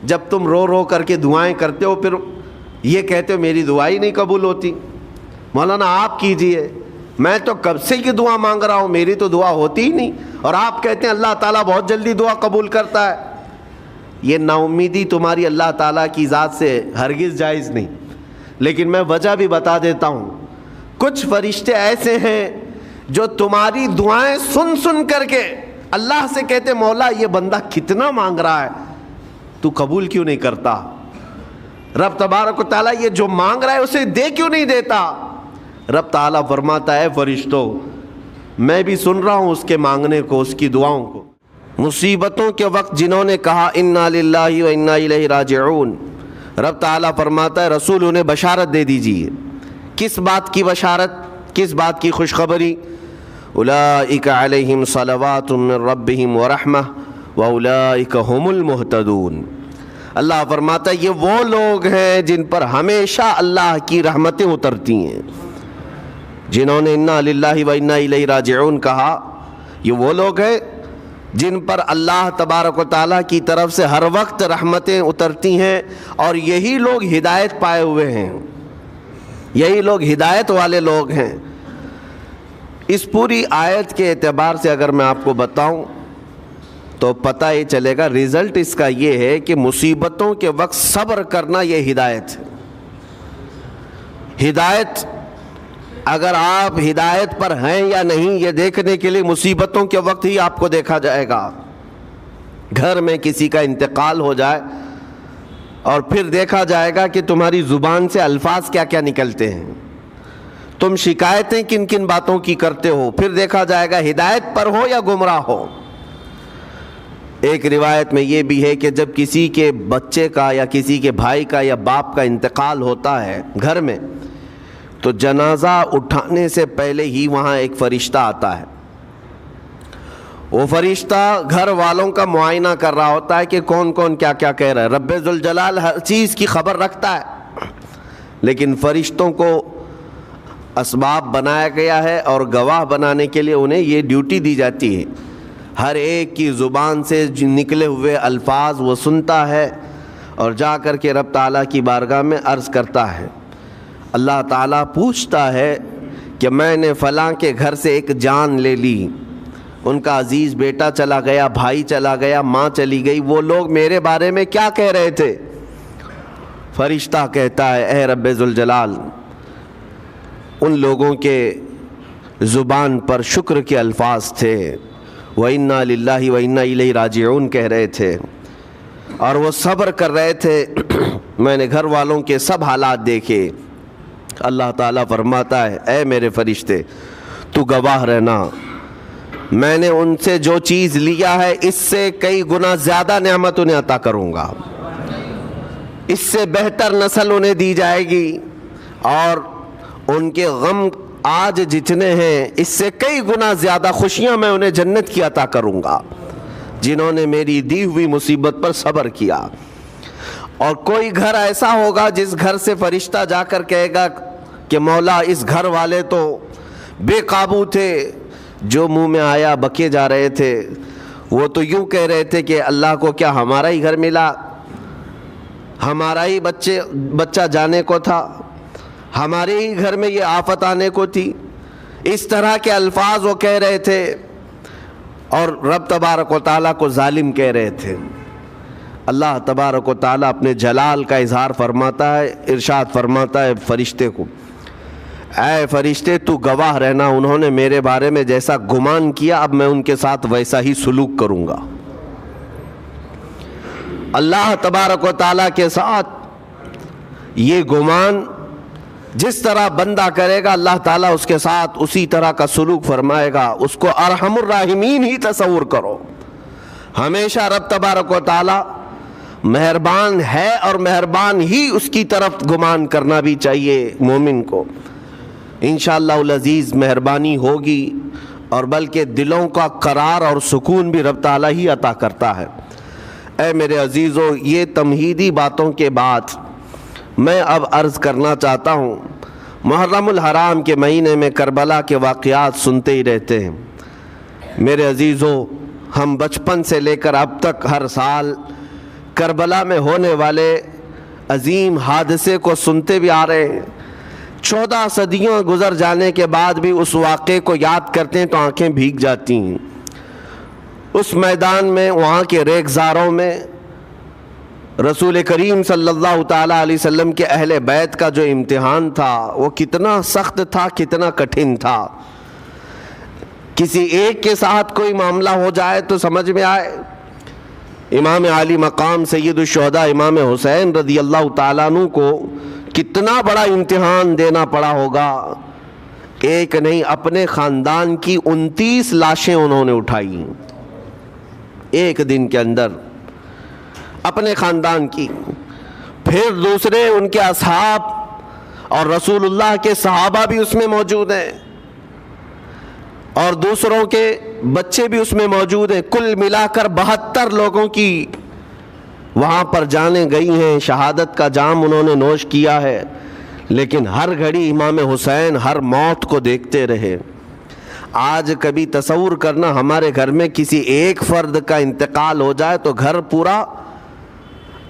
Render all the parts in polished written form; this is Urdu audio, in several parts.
جب تم رو رو کر کے دعائیں کرتے ہو پھر یہ کہتے ہو میری دعا ہی نہیں قبول ہوتی. مولانا آپ کیجئے, میں تو کب سے کی دعا مانگ رہا ہوں, میری تو دعا ہوتی ہی نہیں, اور آپ کہتے ہیں اللہ تعالیٰ بہت جلدی دعا قبول کرتا ہے. یہ نا امیدی تمہاری اللہ تعالیٰ کی ذات سے ہرگز جائز نہیں. لیکن میں وجہ بھی بتا دیتا ہوں, کچھ فرشتے ایسے ہیں جو تمہاری دعائیں سن سن کر کے اللہ سے کہتے مولا یہ بندہ کتنا مانگ رہا ہے, تو قبول کیوں نہیں کرتا؟ رب تبارک و تعالیٰ یہ جو مانگ رہا ہے اسے دے کیوں نہیں دیتا؟ رب تعالیٰ فرماتا ہے فرشتوں میں بھی سن رہا ہوں اس کے مانگنے کو, اس کی دعاؤں کو. مصیبتوں کے وقت جنہوں نے کہا انا للہ و انا الیہ راجعون, رب تعالیٰ فرماتا ہے رسول انہیں بشارت دے دیجیے. کس بات کی بشارت, کس بات کی خوشخبری؟ اولئک علیہم صلوات من ربہم ورحمہ واولئک هم المہتدون. اللہ فرماتا ہے یہ وہ لوگ ہیں جن پر ہمیشہ اللہ کی رحمتیں اترتی ہیں. جنہوں نے انا للہ و انا الیہ راجعون کہا, یہ وہ لوگ ہیں جن پر اللہ تبارک و تعالیٰ کی طرف سے ہر وقت رحمتیں اترتی ہیں, اور یہی لوگ ہدایت پائے ہوئے ہیں, یہی لوگ ہدایت والے لوگ ہیں. اس پوری آیت کے اعتبار سے اگر میں آپ کو بتاؤں تو پتہ یہ چلے گا, رزلٹ اس کا یہ ہے کہ مصیبتوں کے وقت صبر کرنا یہ ہدایت ہے. ہدایت, اگر آپ ہدایت پر ہیں یا نہیں یہ دیکھنے کے لیے مصیبتوں کے وقت ہی آپ کو دیکھا جائے گا. گھر میں کسی کا انتقال ہو جائے اور پھر دیکھا جائے گا کہ تمہاری زبان سے الفاظ کیا کیا نکلتے ہیں, تم شکایتیں کن کن باتوں کی کرتے ہو, پھر دیکھا جائے گا ہدایت پر ہو یا گمراہ ہو. ایک روایت میں یہ بھی ہے کہ جب کسی کے بچے کا یا کسی کے بھائی کا یا باپ کا انتقال ہوتا ہے گھر میں, تو جنازہ اٹھانے سے پہلے ہی وہاں ایک فرشتہ آتا ہے. وہ فرشتہ گھر والوں کا معائنہ کر رہا ہوتا ہے کہ کون کون کیا کیا کہہ رہا ہے. رب ذوالجلال ہر چیز کی خبر رکھتا ہے, لیکن فرشتوں کو اسباب بنایا گیا ہے اور گواہ بنانے کے لیے انہیں یہ ڈیوٹی دی جاتی ہے. ہر ایک کی زبان سے نکلے ہوئے الفاظ وہ سنتا ہے اور جا کر کے رب تعالیٰ کی بارگاہ میں عرض کرتا ہے. اللہ تعالیٰ پوچھتا ہے کہ میں نے فلاں کے گھر سے ایک جان لے لی, ان کا عزیز بیٹا چلا گیا, بھائی چلا گیا, ماں چلی گئی, وہ لوگ میرے بارے میں کیا کہہ رہے تھے؟ فرشتہ کہتا ہے اے رب ذوالجلال ان لوگوں کے زبان پر شکر کے الفاظ تھے, وَإِنَّا لِلَّهِ وَإِنَّا إِلَيْهِ راجعون کہہ رہے تھے, اور وہ صبر کر رہے تھے. میں نے گھر والوں کے سب حالات دیکھے. اللہ تعالیٰ فرماتا ہے اے میرے فرشتے تو گواہ رہنا, میں نے ان سے جو چیز لیا ہے اس سے کئی گنا زیادہ نعمت انہیں عطا کروں گا, اس سے بہتر نسل انہیں دی جائے گی, اور ان کے غم آج جتنے ہیں اس سے کئی گنا زیادہ خوشیاں میں انہیں جنت کی عطا کروں گا جنہوں نے میری دی ہوئی مصیبت پر صبر کیا. اور کوئی گھر ایسا ہوگا جس گھر سے فرشتہ جا کر کہے گا کہ مولا اس گھر والے تو بے قابو تھے, جو منہ میں آیا بکے جا رہے تھے, وہ تو یوں کہہ رہے تھے کہ اللہ کو کیا ہمارا ہی گھر ملا, ہمارا ہی بچہ جانے کو تھا, ہمارے ہی گھر میں یہ آفت آنے کو تھی. اس طرح کے الفاظ وہ کہہ رہے تھے اور رب تبارک و تعالیٰ کو ظالم کہہ رہے تھے. اللہ تبارک و تعالیٰ اپنے جلال کا اظہار فرماتا ہے, ارشاد فرماتا ہے فرشتے کو اے فرشتے تو گواہ رہنا, انہوں نے میرے بارے میں جیسا گمان کیا اب میں ان کے ساتھ ویسا ہی سلوک کروں گا. اللہ تبارک و تعالیٰ کے ساتھ یہ گمان جس طرح بندہ کرے گا اللہ تعالیٰ اس کے ساتھ اسی طرح کا سلوک فرمائے گا. اس کو ارحم الراحمین ہی تصور کرو. ہمیشہ رب تبارک و تعالیٰ مہربان ہے اور مہربان ہی اس کی طرف گمان کرنا بھی چاہیے مومن کو. انشاءاللہ العزیز مہربانی ہوگی, اور بلکہ دلوں کا قرار اور سکون بھی رب تعالیٰ ہی عطا کرتا ہے. اے میرے عزیزو, یہ تمہیدی باتوں کے بعد میں اب عرض کرنا چاہتا ہوں. محرم الحرام کے مہینے میں کربلا کے واقعات سنتے ہی رہتے ہیں. میرے عزیزو, ہم بچپن سے لے کر اب تک ہر سال کربلا میں ہونے والے عظیم حادثے کو سنتے بھی آ رہے ہیں. 14 صدیوں گزر جانے کے بعد بھی اس واقعے کو یاد کرتے ہیں تو آنکھیں بھیگ جاتی ہیں. اس میدان میں، وہاں کے ریگزاروں میں رسول کریم صلی اللہ تعالیٰ علیہ وسلم کے اہل بیت کا جو امتحان تھا وہ کتنا سخت تھا، کتنا کٹھن تھا. کسی ایک کے ساتھ کوئی معاملہ ہو جائے تو سمجھ میں آئے. امام عالی مقام سید الشہداء امام حسین رضی اللہ تعالیٰ عنہ کو کتنا بڑا امتحان دینا پڑا ہوگا. ایک نہیں، اپنے خاندان کی 29 لاشیں انہوں نے اٹھائی ایک دن کے اندر، اپنے خاندان کی. پھر دوسرے ان کے اصحاب اور رسول اللہ کے صحابہ بھی اس میں موجود ہیں، اور دوسروں کے بچے بھی اس میں موجود ہیں. کل ملا کر 72 لوگوں کی وہاں پر جانیں گئی ہیں. شہادت کا جام انہوں نے نوش کیا ہے، لیکن ہر گھڑی امام حسین ہر موت کو دیکھتے رہے. آج کبھی تصور کرنا، ہمارے گھر میں کسی ایک فرد کا انتقال ہو جائے تو گھر پورا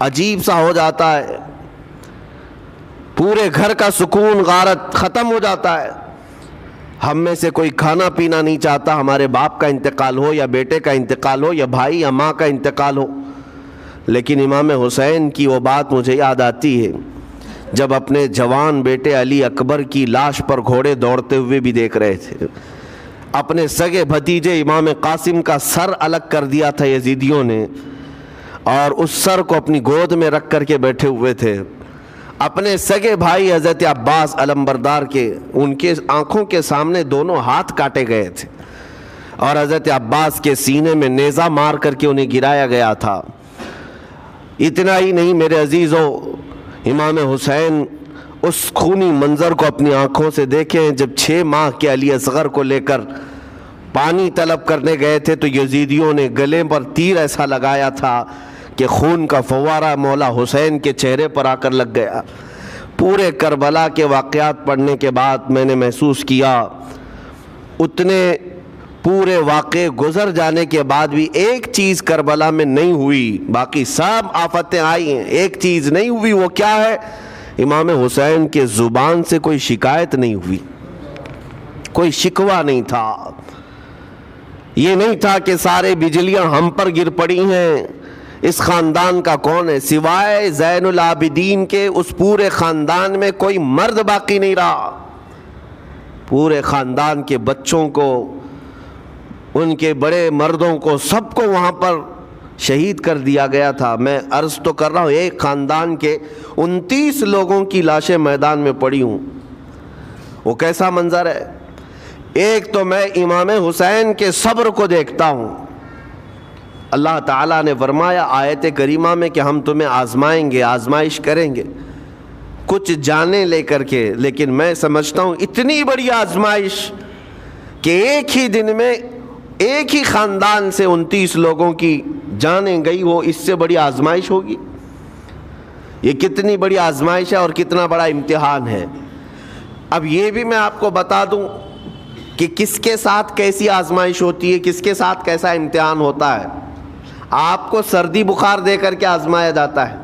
عجیب سا ہو جاتا ہے، پورے گھر کا سکون غارت ختم ہو جاتا ہے. ہم میں سے کوئی کھانا پینا نہیں چاہتا ہمارے باپ کا انتقال ہو، یا بیٹے کا انتقال ہو، یا بھائی یا ماں کا انتقال ہو. لیکن امام حسین کی وہ بات مجھے یاد آتی ہے جب اپنے جوان بیٹے علی اکبر کی لاش پر گھوڑے دوڑتے ہوئے بھی دیکھ رہے تھے. اپنے سگے بھتیجے امام قاسم کا سر الگ کر دیا تھا یزیدیوں نے، اور اس سر کو اپنی گود میں رکھ کر کے بیٹھے ہوئے تھے. اپنے سگے بھائی حضرت عباس علمبردار کے، ان کے آنکھوں کے سامنے دونوں ہاتھ کاٹے گئے تھے، اور حضرت عباس کے سینے میں نیزہ مار کر کے انہیں گرایا گیا تھا. اتنا ہی نہیں میرے عزیزو، امام حسین اس خونی منظر کو اپنی آنکھوں سے دیکھیں جب 6 ماہ کے علی اصغر کو لے کر پانی طلب کرنے گئے تھے تو یزیدیوں نے گلے پر تیر ایسا لگایا تھا کہ خون کا فوارہ مولا حسین کے چہرے پر آ کر لگ گیا. پورے کربلا کے واقعات پڑھنے کے بعد میں نے محسوس کیا، اتنے پورے واقعے گزر جانے کے بعد بھی ایک چیز کربلا میں نہیں ہوئی. باقی سب آفتیں آئی ہیں، ایک چیز نہیں ہوئی. وہ کیا ہے؟ امام حسین کے زبان سے کوئی شکایت نہیں ہوئی، کوئی شکوہ نہیں تھا. یہ نہیں تھا کہ سارے بجلیاں ہم پر گر پڑی ہیں، اس خاندان کا کون ہے؟ سوائے زین العابدین کے اس پورے خاندان میں کوئی مرد باقی نہیں رہا. پورے خاندان کے بچوں کو، ان کے بڑے مردوں کو، سب کو وہاں پر شہید کر دیا گیا تھا. میں عرض تو کر رہا ہوں، ایک خاندان کے 29 لوگوں کی لاشیں میدان میں پڑی ہوں. وہ کیسا منظر ہے؟ ایک تو میں امام حسین کے صبر کو دیکھتا ہوں. اللہ تعالیٰ نے فرمایا آیت کریمہ میں کہ ہم تمہیں آزمائیں گے، آزمائش کریں گے، کچھ جانیں لے کر کے. لیکن میں سمجھتا ہوں اتنی بڑی آزمائش کہ ایک ہی دن میں ایک ہی خاندان سے 29 لوگوں کی جانیں گئی ہو، اس سے بڑی آزمائش ہوگی؟ یہ کتنی بڑی آزمائش ہے اور کتنا بڑا امتحان ہے. اب یہ بھی میں آپ کو بتا دوں کہ کس کے ساتھ کیسی آزمائش ہوتی ہے، کس کے ساتھ کیسا امتحان ہوتا ہے. آپ کو سردی بخار دے کر کے آزمایا جاتا ہے،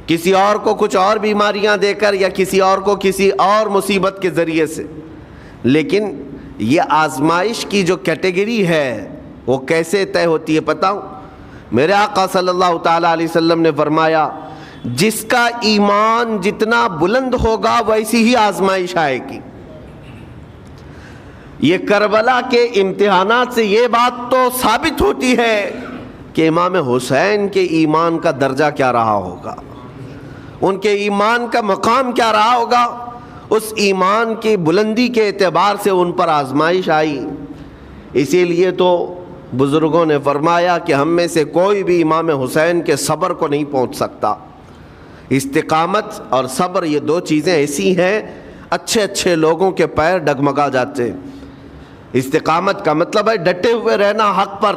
کسی اور کو کچھ اور بیماریاں دے کر، یا کسی اور کو کسی اور مصیبت کے ذریعے سے. لیکن یہ آزمائش کی جو کیٹیگری ہے وہ کیسے طے ہوتی ہے پتہ ہوں؟ میرے آقا صلی اللہ تعالیٰ علیہ وسلم نے فرمایا جس کا ایمان جتنا بلند ہوگا ویسی ہی آزمائش آئے گی. یہ کربلا کے امتحانات سے یہ بات تو ثابت ہوتی ہے کہ امام حسین کے ایمان کا درجہ کیا رہا ہوگا، ان کے ایمان کا مقام کیا رہا ہوگا. اس ایمان کی بلندی کے اعتبار سے ان پر آزمائش آئی. اسی لیے تو بزرگوں نے فرمایا کہ ہم میں سے کوئی بھی امام حسین کے صبر کو نہیں پہنچ سکتا. استقامت اور صبر یہ 2 چیزیں ایسی ہیں اچھے اچھے لوگوں کے پیر ڈگمگا جاتے ہیں. استقامت کا مطلب ہے ڈٹے ہوئے رہنا حق پر،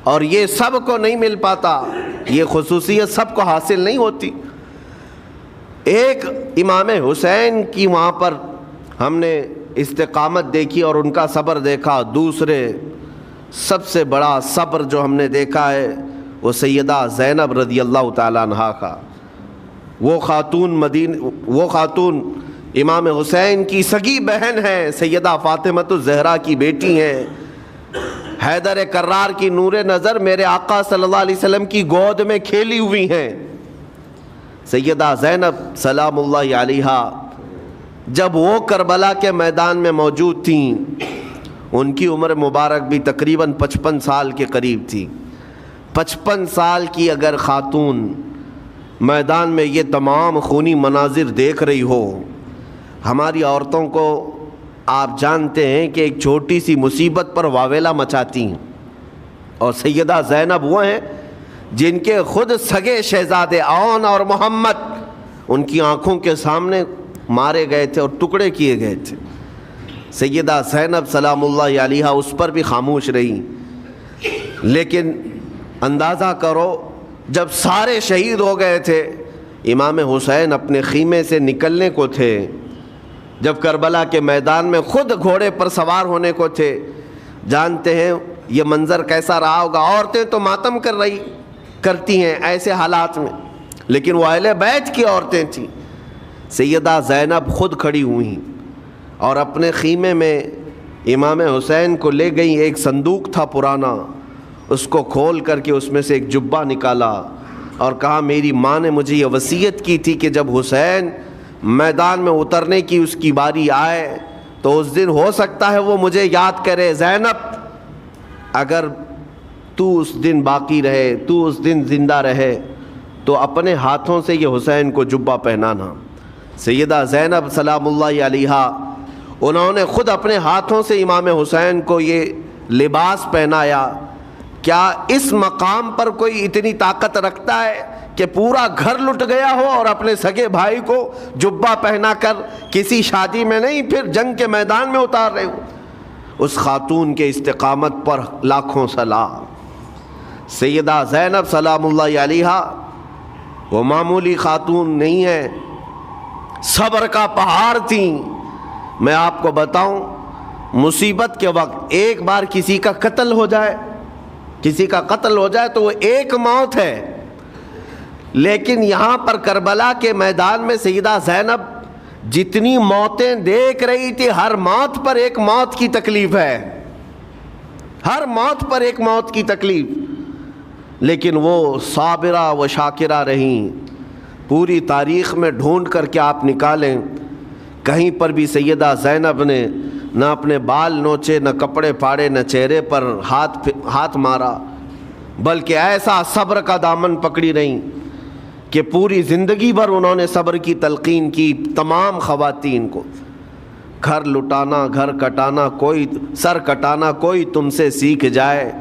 اور یہ سب کو نہیں مل پاتا، یہ خصوصیت سب کو حاصل نہیں ہوتی. ایک امام حسین کی وہاں پر ہم نے استقامت دیکھی اور ان کا صبر دیکھا. دوسرے سب سے بڑا صبر جو ہم نے دیکھا ہے وہ سیدہ زینب رضی اللہ تعالیٰ عنہا کا. وہ خاتون امام حسین کی سگی بہن ہیں، سیدہ فاطمۃ الزہرا کی بیٹی ہیں، حیدر کرار کی نور نظر میرے آقا صلی اللہ علیہ وسلم کی گود میں کھیلی ہوئی ہیں. سیدہ زینب سلام اللہ علیہا جب وہ کربلا کے میدان میں موجود تھیں، ان کی عمر مبارک بھی تقریباً 55 سال کے قریب تھی. 55 سال کی اگر خاتون میدان میں یہ تمام خونی مناظر دیکھ رہی ہو، ہماری عورتوں کو آپ جانتے ہیں کہ ایک چھوٹی سی مصیبت پر واویلا مچاتی ہیں. اور سیدہ زینب وہ ہیں جن کے خود سگے شہزادے عون اور محمد ان کی آنکھوں کے سامنے مارے گئے تھے اور ٹکڑے کیے گئے تھے. سیدہ زینب سلام اللہ علیہا اس پر بھی خاموش رہی. لیکن اندازہ کرو جب سارے شہید ہو گئے تھے، امام حسین اپنے خیمے سے نکلنے کو تھے، جب کربلا کے میدان میں خود گھوڑے پر سوار ہونے کو تھے، جانتے ہیں یہ منظر کیسا رہا ہوگا. عورتیں تو ماتم کرتی ہیں ایسے حالات میں، لیکن وہ اہل بیت کی عورتیں تھیں. سیدہ زینب خود کھڑی ہوئیں اور اپنے خیمے میں امام حسین کو لے گئیں. ایک صندوق تھا پرانا، اس کو کھول کر کے اس میں سے ایک جبہ نکالا اور کہا میری ماں نے مجھے یہ وصیت کی تھی کہ جب حسین میدان میں اترنے کی اس کی باری آئے تو اس دن ہو سکتا ہے وہ مجھے یاد کرے. زینب اگر تو اس دن باقی رہے، تو اس دن زندہ رہے تو اپنے ہاتھوں سے یہ حسین کو جبہ پہنانا. سیدہ زینب سلام اللہ علیہا انہوں نے خود اپنے ہاتھوں سے امام حسین کو یہ لباس پہنایا. کیا اس مقام پر کوئی اتنی طاقت رکھتا ہے کہ پورا گھر لٹ گیا ہو اور اپنے سگے بھائی کو جبہ پہنا کر کسی شادی میں نہیں، پھر جنگ کے میدان میں اتار رہے ہو؟ اس خاتون کے استقامت پر لاکھوں سلام. سیدہ زینب سلام اللہ علیہا وہ معمولی خاتون نہیں ہے، صبر کا پہاڑ تھیں. میں آپ کو بتاؤں، مصیبت کے وقت ایک بار کسی کا قتل ہو جائے تو وہ ایک موت ہے، لیکن یہاں پر کربلا کے میدان میں سیدہ زینب جتنی موتیں دیکھ رہی تھی، ہر موت پر ایک موت کی تکلیف ہے، ہر موت پر ایک موت کی تکلیف. لیکن وہ صابرہ و شاکرہ رہیں. پوری تاریخ میں ڈھونڈ کر کے آپ نکالیں، کہیں پر بھی سیدہ زینب نے نہ اپنے بال نوچے، نہ کپڑے پھاڑے، نہ چہرے پر ہاتھ مارا، بلکہ ایسا صبر کا دامن پکڑی رہیں کہ پوری زندگی بھر انہوں نے صبر کی تلقین کی تمام خواتین کو. گھر لٹانا، گھر کٹانا، سر کٹانا کوئی تم سے سیکھ جائے،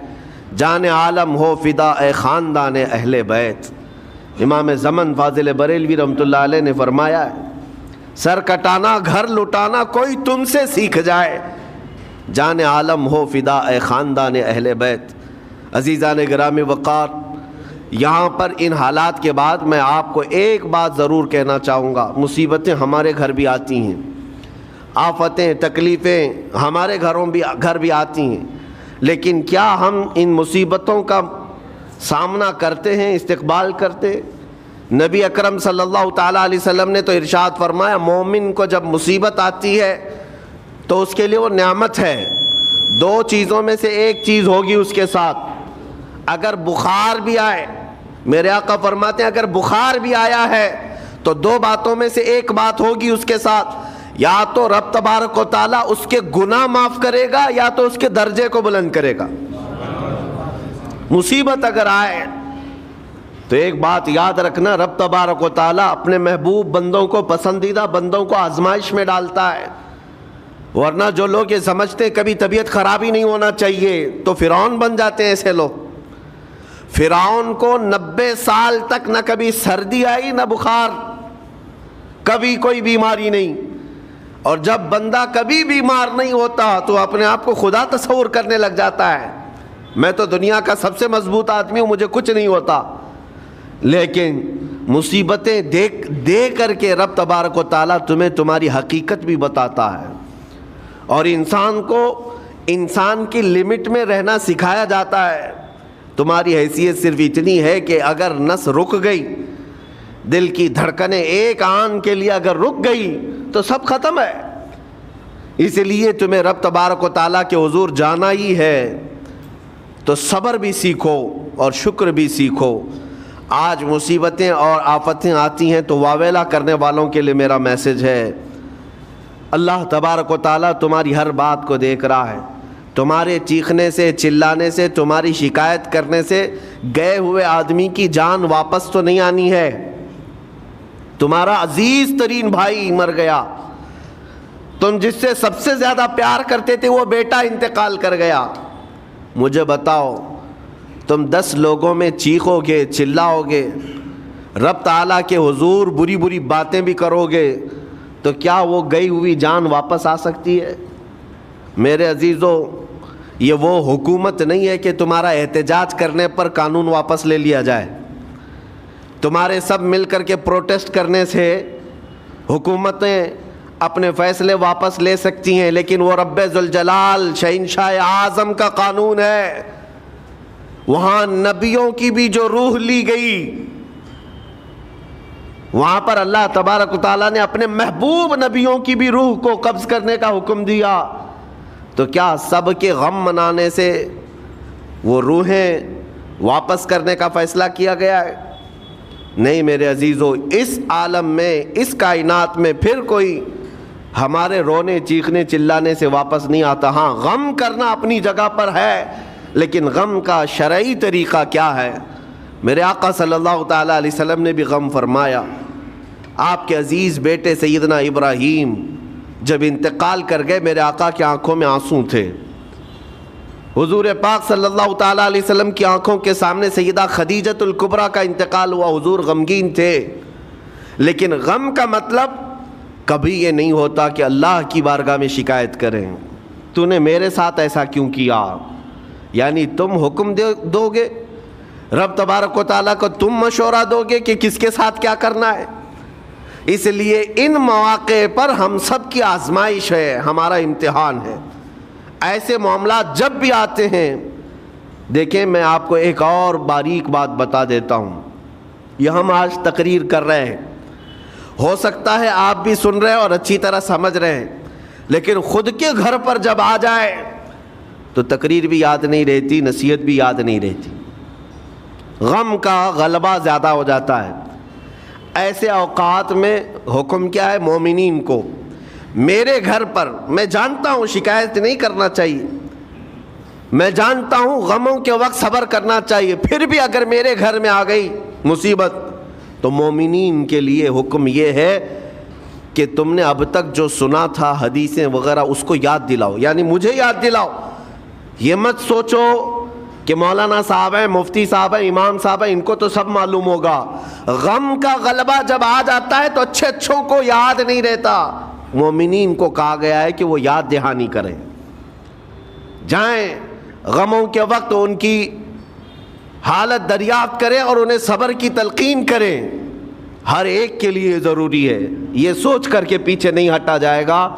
جان عالم ہو فدا اے خاندان اہل بیت. امام زمن فاضل بریلوی رحمۃ اللہ علیہ نے فرمایا ہے، سر کٹانا، گھر لٹانا کوئی تم سے سیکھ جائے، جان عالم ہو فدا اے خاندان اہل بیت. عزیزان گرامی وقار، یہاں پر ان حالات کے بعد میں آپ کو ایک بات ضرور کہنا چاہوں گا. مصیبتیں ہمارے گھر بھی آتی ہیں، آفتیں، تکلیفیں ہمارے گھر بھی آتی ہیں، لیکن کیا ہم ان مصیبتوں کا سامنا کرتے ہیں، استقبال کرتے؟ نبی اکرم صلی اللہ تعالیٰ علیہ وسلم نے تو ارشاد فرمایا، مومن کو جب مصیبت آتی ہے تو اس کے لیے وہ نعمت ہے. دو چیزوں میں سے ایک چیز ہوگی اس کے ساتھ. اگر بخار بھی آئے، میرے آقا فرماتے ہیں اگر بخار بھی آیا ہے تو دو باتوں میں سے ایک بات ہوگی اس کے ساتھ، یا تو رب تبارک و تعالیٰ اس کے گناہ معاف کرے گا یا تو اس کے درجے کو بلند کرے گا. مصیبت اگر آئے تو ایک بات یاد رکھنا، رب تبارک و تعالیٰ اپنے محبوب بندوں کو، پسندیدہ بندوں کو آزمائش میں ڈالتا ہے. ورنہ جو لوگ یہ سمجھتے ہیں کبھی طبیعت خراب ہی نہیں ہونا چاہیے تو فرعون بن جاتے ہیں. ایسے لوگ، فرعون کو 90 سال تک نہ کبھی سردی آئی نہ بخار، کبھی کوئی بیماری نہیں. اور جب بندہ کبھی بیمار نہیں ہوتا تو اپنے آپ کو خدا تصور کرنے لگ جاتا ہے، میں تو دنیا کا سب سے مضبوط آدمی ہوں، مجھے کچھ نہیں ہوتا. لیکن مصیبتیں دے کر کے رب تبارک و تعالیٰ تمہیں تمہاری حقیقت بھی بتاتا ہے، اور انسان کو انسان کی لمٹ میں رہنا سکھایا جاتا ہے. تمہاری حیثیت صرف اتنی ہے کہ اگر نس رک گئی، دل کی دھڑکنیں ایک آن کے لیے اگر رک گئی تو سب ختم ہے۔ اس لیے تمہیں رب تبارک و تعالیٰ کے حضور جانا ہی ہے تو صبر بھی سیکھو اور شکر بھی سیکھو۔ آج مصیبتیں اور آفتیں آتی ہیں تو واویلا کرنے والوں کے لیے میرا میسج ہے، اللہ تبارک و تعالیٰ تمہاری ہر بات کو دیکھ رہا ہے۔ تمہارے چیخنے سے، چلانے سے، تمہاری شکایت کرنے سے گئے ہوئے آدمی کی جان واپس تو نہیں آنی ہے۔ تمہارا عزیز ترین بھائی مر گیا، تم جس سے سب سے زیادہ پیار کرتے تھے وہ بیٹا انتقال کر گیا۔ مجھے بتاؤ، تم 10 لوگوں میں چیخو گے، چلاؤ گے، رب تعالیٰ کے حضور بری بری باتیں بھی کرو گے تو کیا وہ گئی ہوئی جان واپس آ سکتی ہے؟ میرے عزیزو، یہ وہ حکومت نہیں ہے کہ تمہارا احتجاج کرنے پر قانون واپس لے لیا جائے۔ تمہارے سب مل کر کے پروٹیسٹ کرنے سے حکومتیں اپنے فیصلے واپس لے سکتی ہیں، لیکن وہ رب ذوالجلال شہنشاہ اعظم کا قانون ہے۔ وہاں نبیوں کی بھی جو روح لی گئی، وہاں پر اللہ تبارک و تعالیٰ نے اپنے محبوب نبیوں کی بھی روح کو قبض کرنے کا حکم دیا، تو کیا سب کے غم منانے سے وہ روحیں واپس کرنے کا فیصلہ کیا گیا ہے؟ نہیں میرے عزیزو، اس عالم میں، اس کائنات میں پھر کوئی ہمارے رونے چیخنے چلانے سے واپس نہیں آتا۔ ہاں، غم کرنا اپنی جگہ پر ہے، لیکن غم کا شرعی طریقہ کیا ہے؟ میرے آقا صلی اللہ تعالیٰ علیہ وسلم نے بھی غم فرمایا۔ آپ کے عزیز بیٹے سیدنا ابراہیم جب انتقال کر گئے، میرے آقا کی آنکھوں میں آنسو تھے۔ حضور پاک صلی اللہ تعالیٰ علیہ وسلم کی آنکھوں کے سامنے سیدہ خدیجۃ الکبریٰ کا انتقال ہوا، حضور غمگین تھے۔ لیکن غم کا مطلب کبھی یہ نہیں ہوتا کہ اللہ کی بارگاہ میں شکایت کریں، تو نے میرے ساتھ ایسا کیوں کیا؟ یعنی تم حکم دو گے، رب تبارک و تعالیٰ کو تم مشورہ دو گے کہ کس کے ساتھ کیا کرنا ہے۔ اس لیے ان مواقع پر ہم سب کی آزمائش ہے، ہمارا امتحان ہے۔ ایسے معاملات جب بھی آتے ہیں، دیکھیں میں آپ کو ایک اور باریک بات بتا دیتا ہوں۔ یہ ہم آج تقریر کر رہے ہیں، ہو سکتا ہے آپ بھی سن رہے ہیں اور اچھی طرح سمجھ رہے ہیں، لیکن خود کے گھر پر جب آ جائے تو تقریر بھی یاد نہیں رہتی، نصیحت بھی یاد نہیں رہتی، غم کا غلبہ زیادہ ہو جاتا ہے۔ ایسے اوقات میں حکم کیا ہے مومنین کو؟ میرے گھر پر، میں جانتا ہوں شکایت نہیں کرنا چاہیے، میں جانتا ہوں غموں کے وقت صبر کرنا چاہیے، پھر بھی اگر میرے گھر میں آ گئی مصیبت تو مومنین کے لیے حکم یہ ہے کہ تم نے اب تک جو سنا تھا حدیثیں وغیرہ اس کو یاد دلاؤ، یعنی مجھے یاد دلاؤ۔ یہ مت سوچو کہ مولانا صاحب ہیں، مفتی صاحب ہیں، امام صاحب ہیں، ان کو تو سب معلوم ہوگا۔ غم کا غلبہ جب آ جاتا ہے تو اچھے اچھوں کو یاد نہیں رہتا۔ مومنین کو کہا گیا ہے کہ وہ یاد دہانی کریں، جائیں غموں کے وقت ان کی حالت دریافت کریں اور انہیں صبر کی تلقین کریں۔ ہر ایک کے لیے ضروری ہے، یہ سوچ کر کے پیچھے نہیں ہٹا جائے گا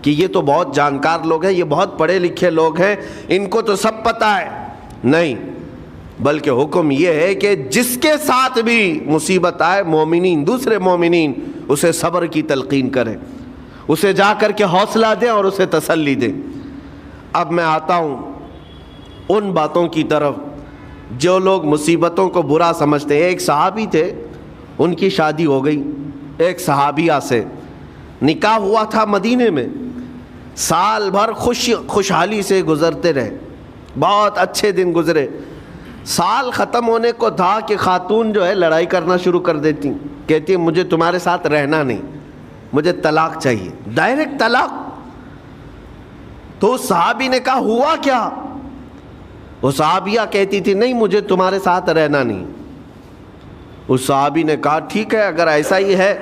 کہ یہ تو بہت جانکار لوگ ہیں، یہ بہت پڑھے لکھے لوگ ہیں، ان کو تو سب پتہ ہے۔ نہیں، بلکہ حکم یہ ہے کہ جس کے ساتھ بھی مصیبت آئے، مومنین، دوسرے مومنین اسے صبر کی تلقین کریں، اسے جا کر کے حوصلہ دیں اور اسے تسلی دیں۔ اب میں آتا ہوں ان باتوں کی طرف جو لوگ مصیبتوں کو برا سمجھتے ہیں۔ ایک صحابی تھے، ان کی شادی ہو گئی ایک صحابیہ سے، نکاح ہوا تھا مدینے میں، سال بھر خوشحالی سے گزرتے رہے، بہت اچھے دن گزرے۔ سال ختم ہونے کو تھا کہ خاتون جو ہے لڑائی کرنا شروع کر دیتی، کہتی مجھے تمہارے ساتھ رہنا نہیں، مجھے طلاق چاہیے، ڈائریکٹ طلاق۔ تو صحابی نے کہا ہوا کیا؟ وہ صحابیہ کہتی تھی نہیں مجھے تمہارے ساتھ رہنا نہیں۔ اس صحابی نے کہا ٹھیک ہے، اگر ایسا ہی ہے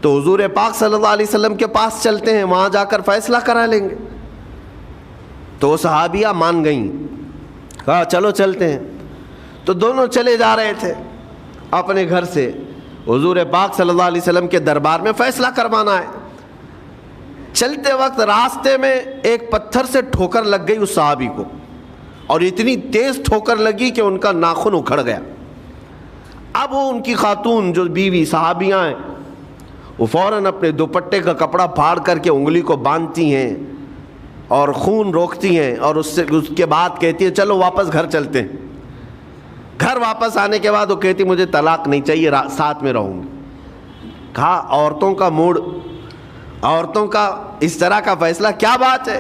تو حضور پاک صلی اللہ علیہ وسلم کے پاس چلتے ہیں، وہاں جا کر فیصلہ کرا لیں گے۔ تو وہ صحابیہ مان گئیں، کہا چلو چلتے ہیں۔ تو دونوں چلے جا رہے تھے اپنے گھر سے، حضور پاک صلی اللہ علیہ وسلم کے دربار میں فیصلہ کروانا ہے۔ چلتے وقت راستے میں ایک پتھر سے ٹھوکر لگ گئی اس صحابی کو، اور اتنی تیز ٹھوکر لگی کہ ان کا ناخن اکھڑ گیا۔ اب وہ ان کی خاتون جو بیوی صحابیاں ہیں وہ فوراً اپنے دوپٹے کا کپڑا پھاڑ کر کے انگلی کو باندھتی ہیں اور خون روکتی ہیں، اور اس کے بعد کہتی ہیں چلو واپس گھر چلتے ہیں۔ گھر واپس آنے کے بعد وہ کہتی مجھے طلاق نہیں چاہیے، ساتھ میں رہوں گی۔ کہا عورتوں کا موڈ، عورتوں کا اس طرح کا فیصلہ، کیا بات ہے؟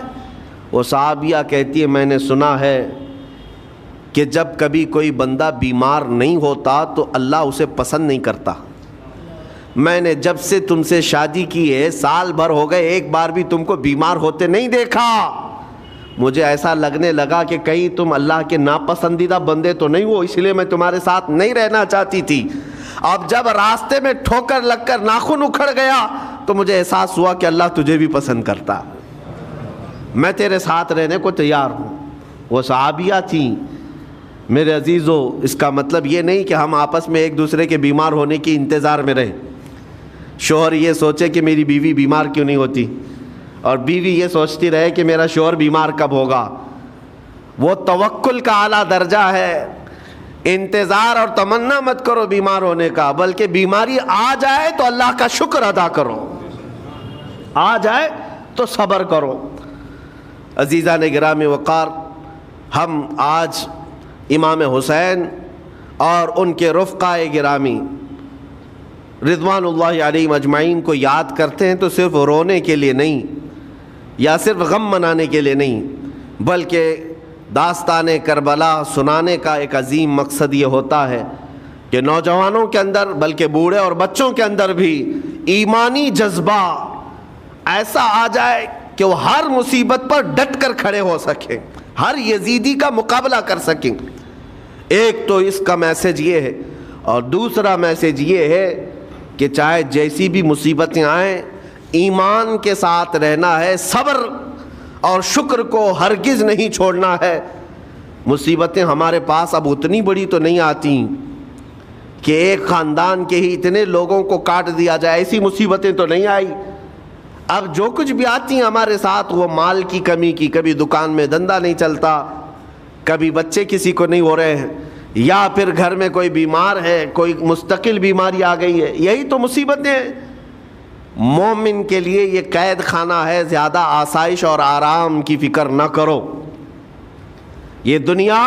وہ صحابیہ کہتی ہے میں نے سنا ہے کہ جب کبھی کوئی بندہ بیمار نہیں ہوتا تو اللہ اسے پسند نہیں کرتا۔ میں نے جب سے تم سے شادی کی ہے سال بھر ہو گئے، ایک بار بھی تم کو بیمار ہوتے نہیں دیکھا۔ مجھے ایسا لگنے لگا کہ کہیں تم اللہ کے ناپسندیدہ بندے تو نہیں ہو، اس لیے میں تمہارے ساتھ نہیں رہنا چاہتی تھی۔ اب جب راستے میں ٹھوکر لگ کر ناخن اکھڑ گیا تو مجھے احساس ہوا کہ اللہ تجھے بھی پسند کرتا، میں تیرے ساتھ رہنے کو تیار ہوں۔ وہ صحابیہ تھیں۔ میرے عزیزو، اس کا مطلب یہ نہیں کہ ہم آپس میں ایک دوسرے کے بیمار ہونے کی انتظار میں رہیں۔ شوہر یہ سوچے کہ میری بیوی بیمار کیوں نہیں ہوتی، اور بیوی یہ سوچتی رہے کہ میرا شوہر بیمار کب ہوگا۔ وہ توکل کا اعلیٰ درجہ ہے۔ انتظار اور تمنا مت کرو بیمار ہونے کا، بلکہ بیماری آ جائے تو اللہ کا شکر ادا کرو، آ جائے تو صبر کرو۔ عزیزان گرامی وقار، ہم آج امام حسین اور ان کے رفقائے گرامی رضوان اللہ علیہم اجمعین کو یاد کرتے ہیں تو صرف رونے کے لیے نہیں یا صرف غم منانے کے لیے نہیں، بلکہ داستان کربلا سنانے کا ایک عظیم مقصد یہ ہوتا ہے کہ نوجوانوں کے اندر بلکہ بوڑھے اور بچوں کے اندر بھی ایمانی جذبہ ایسا آ جائے کہ وہ ہر مصیبت پر ڈٹ کر کھڑے ہو سکیں، ہر یزیدی کا مقابلہ کر سکیں۔ ایک تو اس کا میسج یہ ہے، اور دوسرا میسج یہ ہے کہ چاہے جیسی بھی مصیبتیں آئیں ایمان کے ساتھ رہنا ہے، صبر اور شکر کو ہرگز نہیں چھوڑنا ہے۔ مصیبتیں ہمارے پاس اب اتنی بڑی تو نہیں آتی کہ ایک خاندان کے ہی اتنے لوگوں کو کاٹ دیا جائے، ایسی مصیبتیں تو نہیں آئی۔ اب جو کچھ بھی آتی ہیں ہمارے ساتھ وہ مال کی کمی کی، کبھی دکان میں دھندا نہیں چلتا، کبھی بچے کسی کو نہیں ہو رہے ہیں، یا پھر گھر میں کوئی بیمار ہے، کوئی مستقل بیماری آ گئی ہے، یہی تو مصیبتیں ہیں۔ مومن کے لیے یہ قید خانہ ہے، زیادہ آسائش اور آرام کی فکر نہ کرو۔ یہ دنیا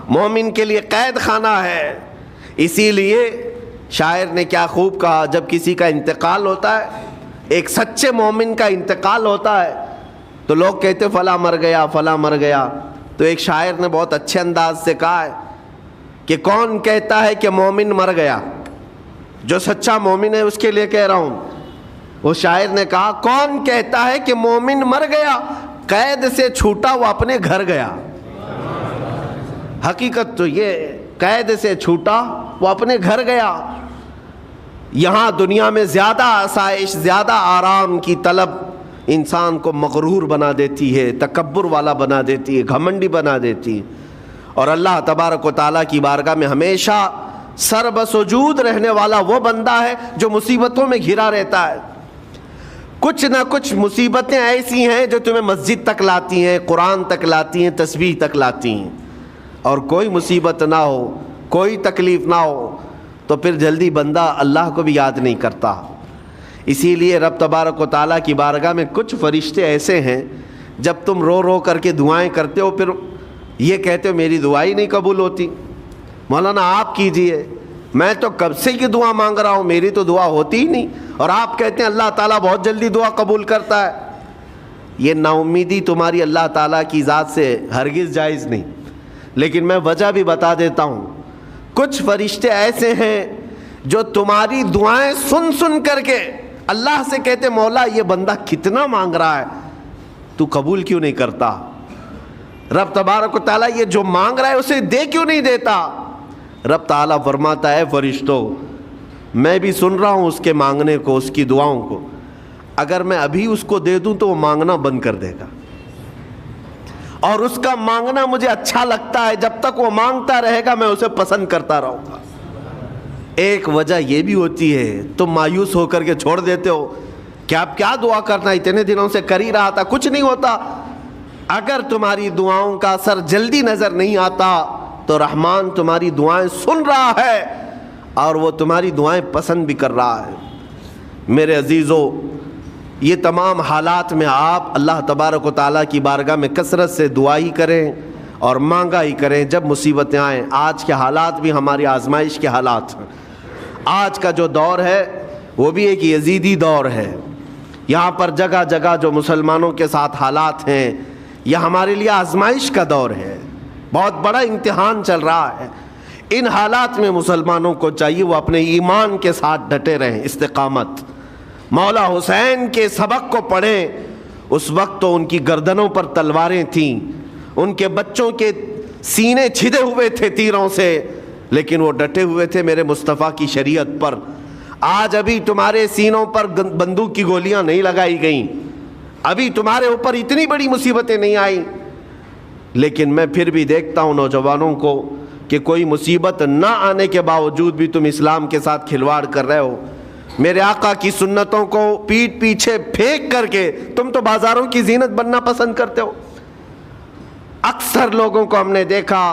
مومن کے لیے قید خانہ ہے۔ اسی لیے شاعر نے کیا خوب کہا، جب کسی کا انتقال ہوتا ہے، ایک سچے مومن کا انتقال ہوتا ہے تو لوگ کہتے فلاں مر گیا، فلاں مر گیا، تو ایک شاعر نے بہت اچھے انداز سے کہا ہے کہ کون کہتا ہے کہ مومن مر گیا؟ جو سچا مومن ہے اس کے لیے کہہ رہا ہوں۔ اس شاعر نے کہا کون کہتا ہے کہ مومن مر گیا؟ قید سے چھوٹا وہ اپنے گھر گیا۔ حقیقت تو یہ، قید سے چھوٹا وہ اپنے گھر گیا۔ یہاں دنیا میں زیادہ آسائش، زیادہ آرام کی طلب انسان کو مغرور بنا دیتی ہے، تکبر والا بنا دیتی ہے، گھمنڈی بنا دیتی ہے، اور اللہ تبارک و تعالیٰ کی بارگاہ میں ہمیشہ سر بسجود رہنے والا وہ بندہ ہے جو مصیبتوں میں گھرا رہتا ہے۔ کچھ نہ کچھ مصیبتیں ایسی ہیں جو تمہیں مسجد تک لاتی ہیں، قرآن تک لاتی ہیں، تسبیح تک لاتی ہیں، اور کوئی مصیبت نہ ہو، کوئی تکلیف نہ ہو تو پھر جلدی بندہ اللہ کو بھی یاد نہیں کرتا۔ اسی لیے رب تبارک و تعالیٰ کی بارگاہ میں کچھ فرشتے ایسے ہیں، جب تم رو رو کر کے دعائیں کرتے ہو پھر یہ کہتے ہو میری دعا ہی نہیں قبول ہوتی، مولانا آپ کیجئے، میں تو کب سے یہ دعا مانگ رہا ہوں، میری تو دعا ہوتی ہی نہیں، اور آپ کہتے ہیں اللہ تعالیٰ بہت جلدی دعا قبول کرتا ہے۔ یہ نا امیدی تمہاری اللہ تعالیٰ کی ذات سے ہرگز جائز نہیں۔ لیکن میں وجہ بھی بتا دیتا ہوں، کچھ فرشتے ایسے ہیں جو تمہاری دعائیں سن سن کر کے اللہ سے کہتے مولا یہ بندہ کتنا مانگ رہا ہے، تو قبول کیوں نہیں کرتا؟ رب تبارک و تعالیٰ یہ جو مانگ رہا ہے اسے دے کیوں نہیں دیتا؟ رب تعالیٰ فرماتا ہے فرشتوں میں بھی سن رہا ہوں اس کے مانگنے کو، اس کی دعاؤں کو، اگر میں ابھی اس کو دے دوں تو وہ مانگنا بند کر دے گا، اور اس کا مانگنا مجھے اچھا لگتا ہے، جب تک وہ مانگتا رہے گا میں اسے پسند کرتا رہوں گا۔ ایک وجہ یہ بھی ہوتی ہے تم مایوس ہو کر کے چھوڑ دیتے ہو کہ اب کیا دعا کرنا، اتنے دنوں سے کر ہی رہا تھا کچھ نہیں ہوتا، اگر تمہاری دعاؤں کا اثر جلدی نظر نہیں آتا تو رحمان تمہاری دعائیں سن رہا ہے اور وہ تمہاری دعائیں پسند بھی کر رہا ہے۔ میرے عزیزو، یہ تمام حالات میں آپ اللہ تبارک و تعالیٰ کی بارگاہ میں کثرت سے دعا ہی کریں اور مانگا ہی کریں جب مصیبتیں آئیں۔ آج کے حالات بھی ہماری آزمائش کے حالات ہیں۔ آج کا جو دور ہے وہ بھی ایک یزیدی دور ہے۔ یہاں پر جگہ جگہ جو مسلمانوں کے ساتھ حالات ہیں، یہ ہمارے لیے آزمائش کا دور ہے، بہت بڑا امتحان چل رہا ہے۔ ان حالات میں مسلمانوں کو چاہیے وہ اپنے ایمان کے ساتھ ڈٹے رہیں، استقامت۔ مولا حسین کے سبق کو پڑھیں، اس وقت تو ان کی گردنوں پر تلواریں تھیں، ان کے بچوں کے سینے چھدے ہوئے تھے تیروں سے، لیکن وہ ڈٹے ہوئے تھے میرے مصطفیٰ کی شریعت پر۔ آج ابھی تمہارے سینوں پر بندوق کی گولیاں نہیں لگائی گئیں، ابھی تمہارے اوپر اتنی بڑی مصیبتیں نہیں آئیں، لیکن میں پھر بھی دیکھتا ہوں نوجوانوں کو کہ کوئی مصیبت نہ آنے کے باوجود بھی تم اسلام کے ساتھ کھلواڑ کر رہے ہو۔ میرے آقا کی سنتوں کو پیٹ پیچھے پھینک کر کے تم تو بازاروں کی زینت بننا پسند کرتے ہو۔ اکثر لوگوں کو ہم نے دیکھا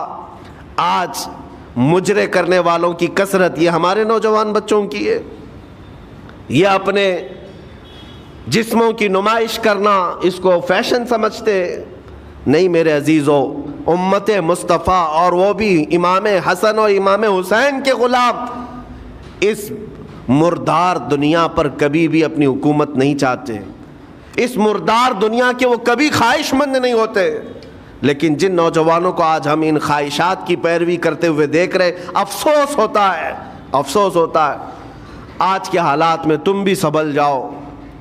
آج مجرے کرنے والوں کی کثرت یہ ہمارے نوجوان بچوں کی ہے۔ یہ اپنے جسموں کی نمائش کرنا اس کو فیشن سمجھتے نہیں۔ میرے عزیزو، امت مصطفیٰ اور وہ بھی امام حسن اور امام حسین کے غلام اس مردار دنیا پر کبھی بھی اپنی حکومت نہیں چاہتے، اس مردار دنیا کے وہ کبھی خواہش مند نہیں ہوتے۔ لیکن جن نوجوانوں کو آج ہم ان خواہشات کی پیروی کرتے ہوئے دیکھ رہے، افسوس ہوتا ہے، افسوس ہوتا ہے۔ آج کے حالات میں تم بھی سنبھل جاؤ،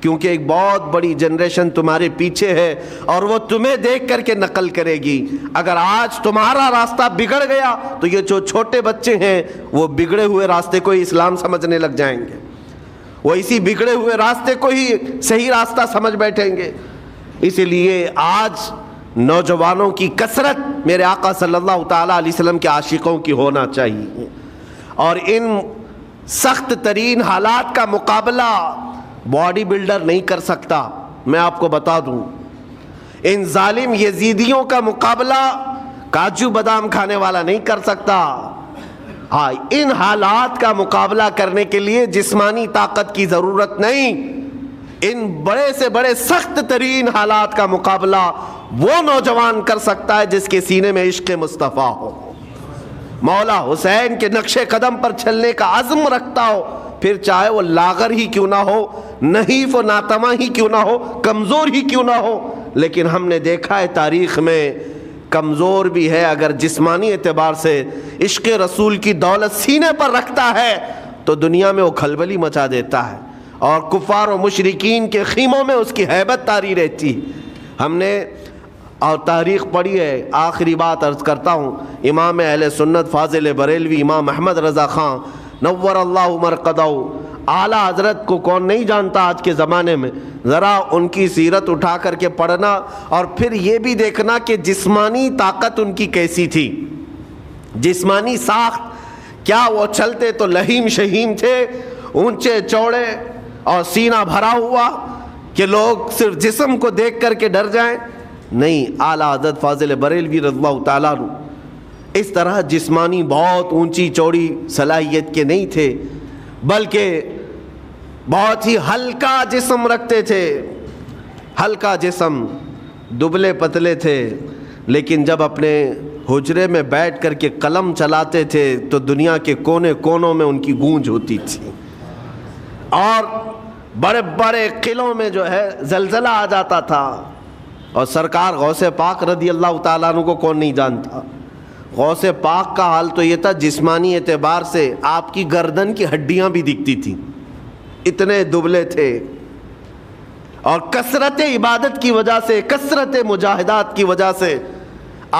کیونکہ ایک بہت بڑی جنریشن تمہارے پیچھے ہے اور وہ تمہیں دیکھ کر کے نقل کرے گی۔ اگر آج تمہارا راستہ بگڑ گیا تو یہ جو چھوٹے بچے ہیں وہ بگڑے ہوئے راستے کو ہی اسلام سمجھنے لگ جائیں گے، وہ اسی بگڑے ہوئے راستے کو ہی صحیح راستہ سمجھ بیٹھیں گے۔ اسی لیے آج نوجوانوں کی کثرت میرے آقا صلی اللہ تعالیٰ علیہ وسلم کے عاشقوں کی ہونا چاہیے، اور ان سخت ترین حالات کا مقابلہ باڈی بلڈر نہیں کر سکتا۔ میں آپ کو بتا دوں، ان ظالم یزیدیوں کا مقابلہ کاجو بادام کھانے والا نہیں کر سکتا۔ ہاں، ان حالات کا مقابلہ کرنے کے لیے جسمانی طاقت کی ضرورت نہیں، ان بڑے سے بڑے سخت ترین حالات کا مقابلہ وہ نوجوان کر سکتا ہے جس کے سینے میں عشق مصطفیٰ ہو، مولا حسین کے نقش قدم پر چلنے کا عزم رکھتا ہو، پھر چاہے وہ لاغر ہی کیوں نہ ہو، نحیف و ناتما ہی کیوں نہ ہو، کمزور ہی کیوں نہ ہو۔ لیکن ہم نے دیکھا ہے تاریخ میں کمزور بھی ہے، اگر جسمانی اعتبار سے عشق رسول کی دولت سینے پر رکھتا ہے تو دنیا میں وہ کھلبلی مچا دیتا ہے، اور کفار و مشرکین کے خیموں میں اس کی ہیبت طاری رہتی ہے۔ ہم نے اور تاریخ پڑھی ہے۔ آخری بات عرض کرتا ہوں، امام اہل سنت فاضل بریلوی امام احمد رضا خان نور اللہ مرقدہ، اعلیٰ حضرت کو کون نہیں جانتا آج کے زمانے میں؟ ذرا ان کی سیرت اٹھا کر کے پڑھنا اور پھر یہ بھی دیکھنا کہ جسمانی طاقت ان کی کیسی تھی، جسمانی ساخت کیا وہ چلتے تو لہیم شہیم تھے، اونچے چوڑے اور سینہ بھرا ہوا کہ لوگ صرف جسم کو دیکھ کر کے ڈر جائیں؟ نہیں، اعلیٰ حضرت فاضل بریلوی رضی اللہ تعالیٰ عنہ اس طرح جسمانی بہت اونچی چوڑی صلاحیت کے نہیں تھے، بلکہ بہت ہی ہلکا جسم رکھتے تھے، ہلکا جسم، دبلے پتلے تھے، لیکن جب اپنے حجرے میں بیٹھ کر کے قلم چلاتے تھے تو دنیا کے کونے کونوں میں ان کی گونج ہوتی تھی، اور بڑے بڑے قلعوں میں جو ہے زلزلہ آ جاتا تھا۔ اور سرکار غوث پاک رضی اللہ تعالیٰ عنہ کو کون نہیں جانتا؟ غوث پاک کا حال تو یہ تھا، جسمانی اعتبار سے آپ کی گردن کی ہڈیاں بھی دکھتی تھیں، اتنے دبلے تھے، اور کثرت عبادت کی وجہ سے، کثرت مجاہدات کی وجہ سے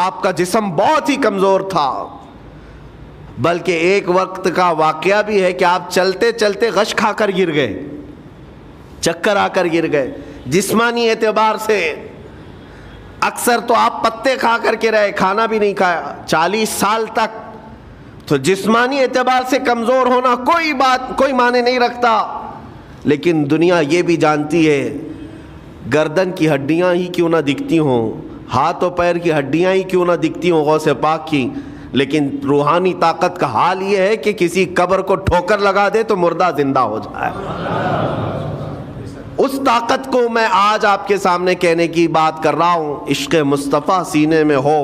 آپ کا جسم بہت ہی کمزور تھا۔ بلکہ ایک وقت کا واقعہ بھی ہے کہ آپ چلتے چلتے غش کھا کر گر گئے، چکر آ کر گر گئے۔ جسمانی اعتبار سے اکثر تو آپ پتے کھا کر کے رہے، کھانا بھی نہیں کھایا 40 سال تک، تو جسمانی اعتبار سے کمزور ہونا کوئی معنی نہیں رکھتا۔ لیکن دنیا یہ بھی جانتی ہے، گردن کی ہڈیاں ہی کیوں نہ دکھتی ہوں، ہاتھ و پیر کی ہڈیاں ہی کیوں نہ دکھتی ہوں غوث پاک کی، لیکن روحانی طاقت کا حال یہ ہے کہ کسی قبر کو ٹھوکر لگا دے تو مردہ زندہ ہو جائے۔ اس طاقت کو میں آج آپ کے سامنے کہنے کی بات کر رہا ہوں۔ عشق مصطفیٰ سینے میں ہو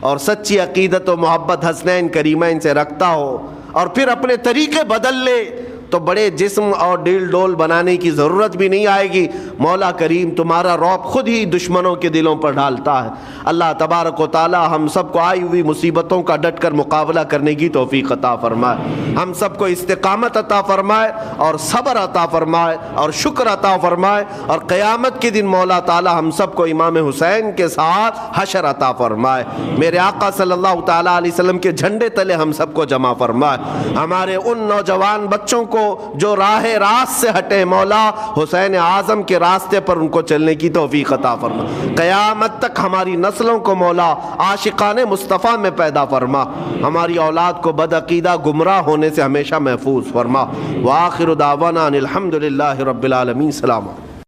اور سچی عقیدت و محبت حسنین کریمین سے رکھتا ہو، اور پھر اپنے طریقے بدل لے تو بڑے جسم اور ڈیل ڈول بنانے کی ضرورت بھی نہیں آئے گی۔ مولا کریم تمہارا رعب خود ہی دشمنوں کے دلوں پر ڈالتا ہے۔ اللہ تبارک و تعالی ہم سب کو آئی ہوئی مصیبتوں کا ڈٹ کر مقابلہ کرنے کی توفیق عطا فرمائے، ہم سب کو استقامت عطا فرمائے اور صبر عطا فرمائے اور شکر عطا فرمائے، اور قیامت کے دن مولا تعالی ہم سب کو امام حسین کے ساتھ حشر عطا فرمائے۔ میرے آقا صلی اللہ تعالی علیہ وسلم کے جھنڈے تلے ہم سب کو جمع فرمائے۔ ہمارے ان نوجوان بچوں کو جو راہ راست سے ہٹے، مولا حسین اعظم کے راستے پر ان کو چلنے کی توفیق عطا فرما۔ قیامت تک ہماری نسلوں کو مولا عاشقان مصطفیٰ میں پیدا فرما، ہماری اولاد کو بدعقیدہ گمراہ ہونے سے ہمیشہ محفوظ فرما۔ وآخر دعوانا ان الحمد للہ رب العالمین۔ سلام۔